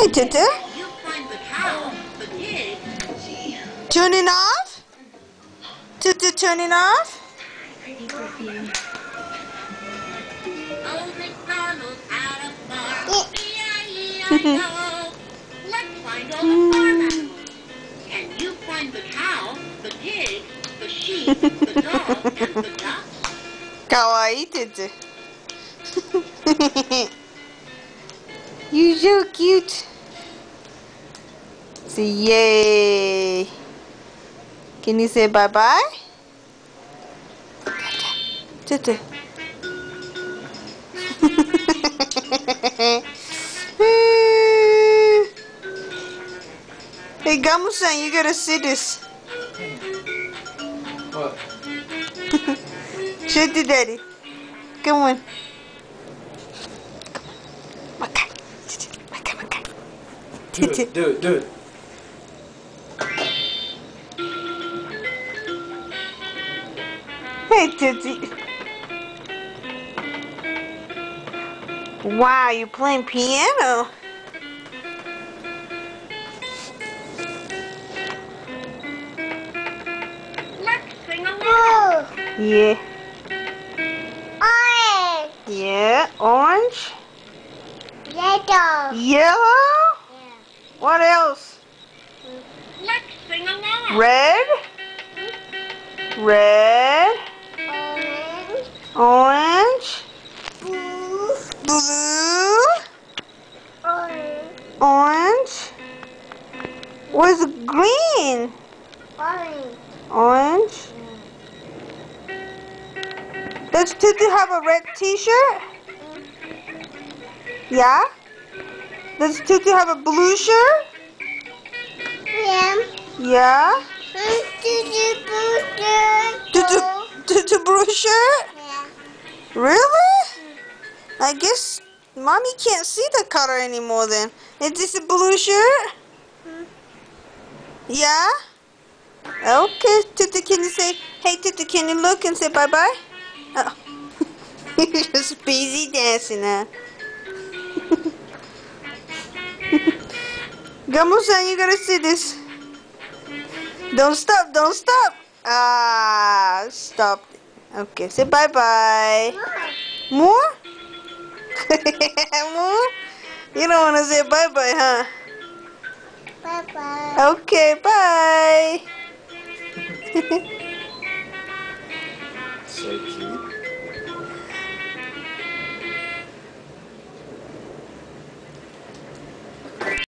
Hey, Tutu. You find the cow, the pig. Turning off? Tutu turning off? Old MacDonald had a farm. E-I-E-I-O. Let's find old farmer. And you find the cow, the pig, the sheep, the dog, and the duck. Kawaii, Tutu. You're so cute. Say yay. Can you say bye-bye? Tutu. Hey, Gamu-san, you gotta see this. What? Show it to Daddy. Come on. Makan. Makan. Do it. Hey, Tootsie. Wow, you're playing piano. Let's sing along. Yeah. Orange. Yeah. Orange. Yellow. Yellow. What else? Let's sing along. Red. Red. Orange. Orange. Blue. Blue. Orange. Orange. Where's green? Orange. Orange. Does Tutu have a red t-shirt? Yeah? Does Tutu have a blue shirt? Yeah. Yeah? Tutu. Tutu blue shirt? Yeah. Really? I guess Mommy can't see the color anymore then. Is this a blue shirt? Yeah? Okay, Tutu, can you say, hey Tutu, can you look and say bye-bye? Oh. You're just busy dancing, huh? Gamu-san, you gotta see this. Don't stop. Ah, stop. Okay, say bye-bye. More? More? You don't want to say bye-bye, huh? Bye-bye. Okay, bye. So cute.